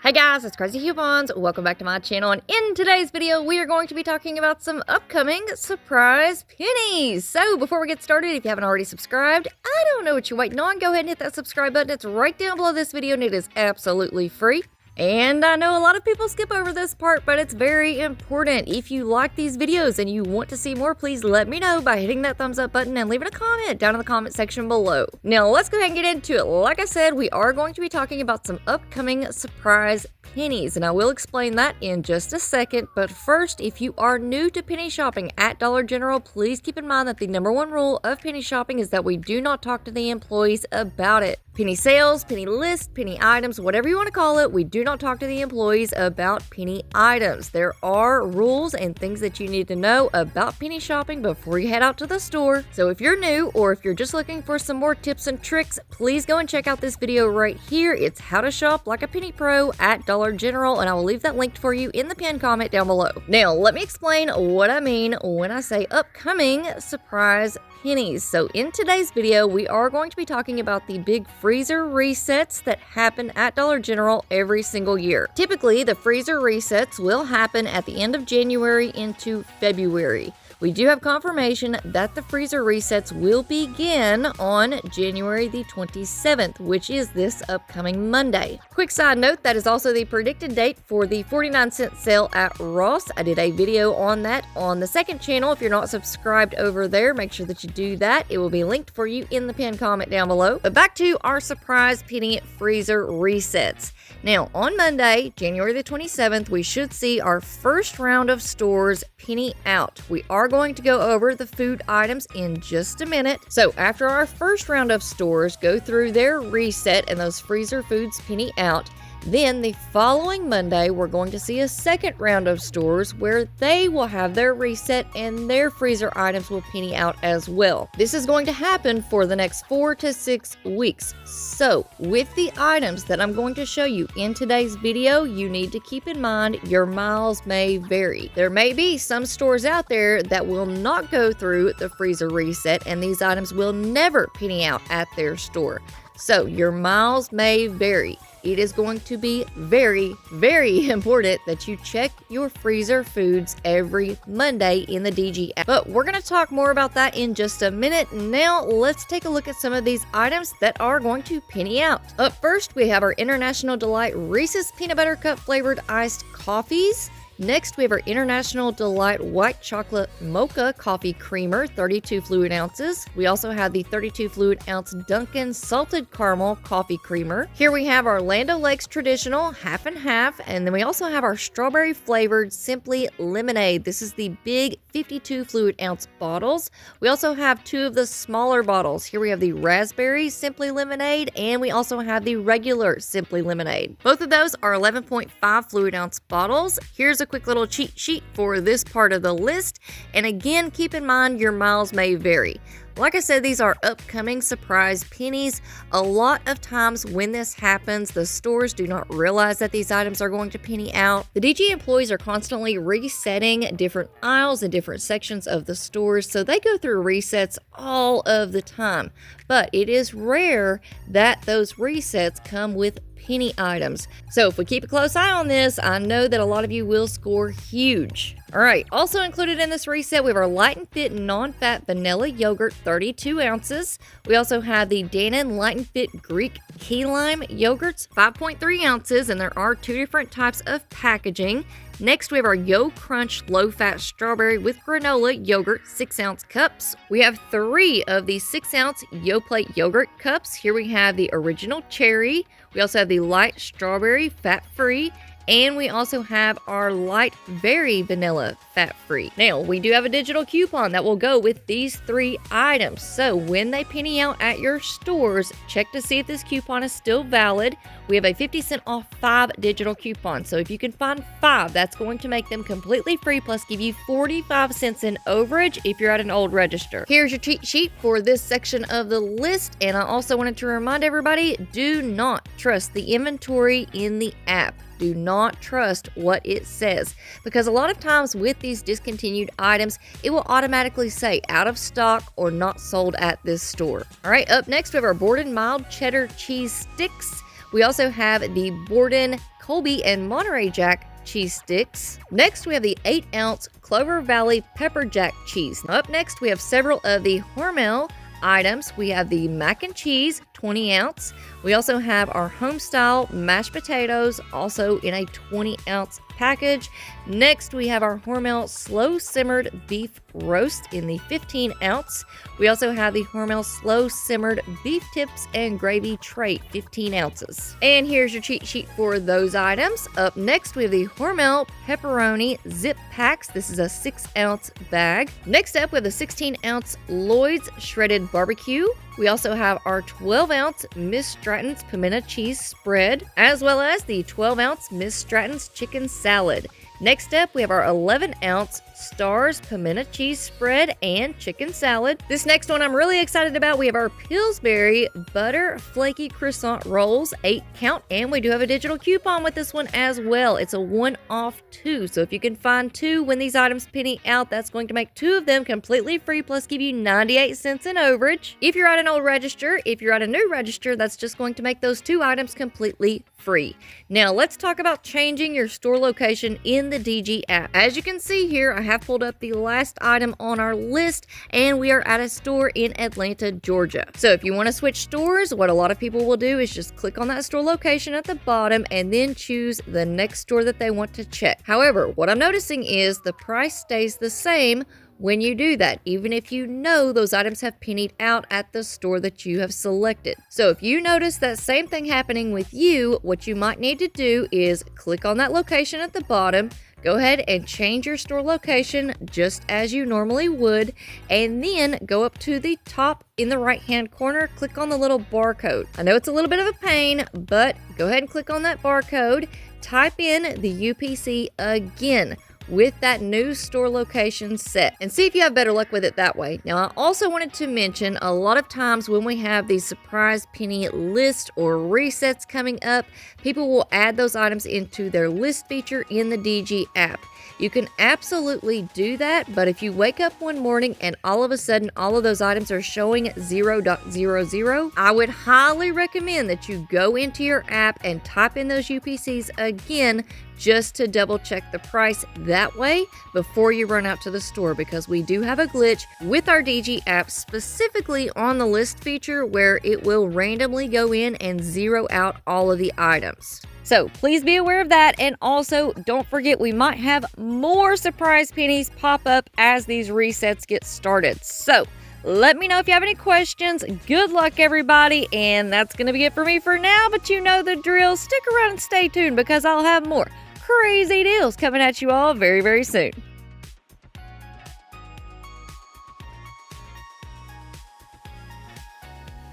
Hey guys, it's Craz-E Coupons. Welcome back to my channel, and in today's video, we are going to be talking about some upcoming surprise pennies. So before we get started, if you haven't already subscribed, I don't know what you're waiting on. Go ahead and hit that subscribe button. It's right down below this video, and it is absolutely free. And I know a lot of people skip over this part, but it's very important. If you like these videos and you want to see more, please let me know by hitting that thumbs up button and leaving a comment down in the comment section below. Now, let's go ahead and get into it. Like I said, we are going to be talking about some upcoming surprise pennies, and I will explain that in just a second. But first, if you are new to penny shopping at Dollar General, please keep in mind that the #1 rule of penny shopping is that we do not talk to the employees about it. Penny sales, penny list, penny items, whatever you want to call it, we do not talk to the employees about penny items. There are rules and things that you need to know about penny shopping before you head out to the store. So if you're new, or if you're just looking for some more tips and tricks, please go and check out this video right here. It's how to shop like a penny pro at Dollar General, and I will leave that linked for you in the pinned comment down below. Now, let me explain what I mean when I say upcoming surprise pennies. So in today's video, we are going to be talking about the big freezer resets that happen at Dollar General every single year. Typically, the freezer resets will happen at the end of January into February. We do have confirmation that the freezer resets will begin on January the 27th, which is this upcoming Monday. Quick side note, that is also the predicted date for the 49-cent sale at Ross. I did a video on that on the second channel. If you're not subscribed over there, make sure that you do that. It will be linked for you in the pinned comment down below. But back to our surprise penny freezer resets. Now, on Monday, January the 27th, we should see our first round of stores penny out. We are going to go over the food items in just a minute. So after our first round of stores go through their reset and those freezer foods penny out, then the following Monday, we're going to see a second round of stores where they will have their reset and their freezer items will penny out as well. This is going to happen for the next 4 to 6 weeks. So with the items that I'm going to show you in today's video, you need to keep in mind your miles may vary. There may be some stores out there that will not go through the freezer reset, and these items will never penny out at their store. So your miles may vary. It is going to be very, very important that you check your freezer foods every Monday in the DG app. But we're going to talk more about that in just a minute. Now, let's take a look at some of these items that are going to penny out. Up first, we have our International Delight Reese's Peanut Butter Cup flavored iced coffees. Next, we have our International Delight White Chocolate Mocha Coffee Creamer, 32 fluid ounces. We also have the 32 fluid ounce Dunkin' Salted Caramel Coffee Creamer. Here we have our Land O'Lakes Traditional half and half, and then we also have our strawberry flavored Simply Lemonade. This is the big 52 fluid ounce bottles. We also have 2 of the smaller bottles. Here we have the Raspberry Simply Lemonade, and we also have the regular Simply Lemonade. Both of those are 11.5 fluid ounce bottles. Here's a quick little cheat sheet for this part of the list, and again, keep in mind your miles may vary. Like I said, these are upcoming surprise pennies. A lot of times when this happens, the stores do not realize that these items are going to penny out. The DG employees are constantly resetting different aisles and different sections of the stores, so they go through resets all of the time. But it is rare that those resets come with penny items. So if we keep a close eye on this, I know that a lot of you will score huge. All right, also included in this reset, we have our Light and Fit non-fat vanilla yogurt, 32 ounces. We also have the Dannon Light and Fit Greek key lime yogurts, 5.3 ounces, and there are 2 different types of packaging. Next, we have our Yo Crunch low-fat strawberry with granola yogurt 6-ounce cups. We have 3 of the 6-ounce Yo Plate yogurt cups. Here we have the original cherry. We also have the light strawberry fat-free. And we also have our light berry vanilla fat-free. Now, we do have a digital coupon that will go with these 3 items. So when they penny out at your stores, check to see if this coupon is still valid. We have a 50-cent off 5 digital coupons. So if you can find 5, that's going to make them completely free, plus give you 45 cents in overage if you're at an old register. Here's your cheat sheet for this section of the list. And I also wanted to remind everybody, do not trust the inventory in the app. Do not trust what it says, because a lot of times with these discontinued items, it will automatically say out of stock or not sold at this store. All right, up next we have our Borden Mild Cheddar Cheese Sticks. We also have the Borden, Colby, and Monterey Jack cheese sticks. Next, we have the 8-ounce Clover Valley Pepper Jack cheese. Up next, we have several of the Hormel items. We have the mac and cheese, 20-ounce. We also have our home-style mashed potatoes, also in a 20-ounce package. Next, we have our Hormel slow-simmered beef roast in the 15-ounce. We also have the Hormel slow-simmered beef tips and gravy tray, 15 ounces. And here's your cheat sheet for those items. Up next, we have the Hormel pepperoni zip packs. This is a 6-ounce bag. Next up, we have the 16-ounce Lloyd's shredded barbecue. We also have our 12-ounce Miss Stratton's pimento cheese spread, as well as the 12-ounce Miss Stratton's chicken salad. Next up, we have our 11-ounce Stars pimento cheese spread and chicken salad. This next one I'm really excited about. We have our Pillsbury butter flaky croissant rolls, 8 count, and we do have a digital coupon with this one as well. It's a 1-off 2, so if you can find 2 when these items penny out, that's going to make 2 of them completely free, plus give you 98 cents in overage. If you're at an old register, if you're at a new register, that's just going to make those 2 items completely free. Now let's talk about changing your store location in the DG app. As you can see here, I have pulled up the last item on our list, and we are at a store in Atlanta, Georgia. So if you want to switch stores, what a lot of people will do is just click on that store location at the bottom and then choose the next store that they want to check. However, what I'm noticing is the price stays the same when you do that, even if you know those items have pennied out at the store that you have selected. So if you notice that same thing happening with you, what you might need to do is click on that location at the bottom, go ahead and change your store location just as you normally would, and then go up to the top in the right hand corner, click on the little barcode. I know it's a little bit of a pain, but go ahead and click on that barcode, type in the UPC again with that new store location set, and see if you have better luck with it that way. Now, I also wanted to mention, a lot of times when we have these surprise penny list or resets coming up, people will add those items into their list feature in the DG app. You can absolutely do that, but if you wake up one morning and all of a sudden all of those items are showing 0.00, I would highly recommend that you go into your app and type in those UPCs again just to double check the price that way before you run out to the store, because we do have a glitch with our DG app specifically on the list feature where it will randomly go in and zero out all of the items. So please be aware of that, and also don't forget we might have more surprise pennies pop up as these resets get started. So let me know if you have any questions. Good luck, everybody, and that's going to be it for me for now, but you know the drill. Stick around and stay tuned, because I'll have more crazy deals coming at you all very, very soon.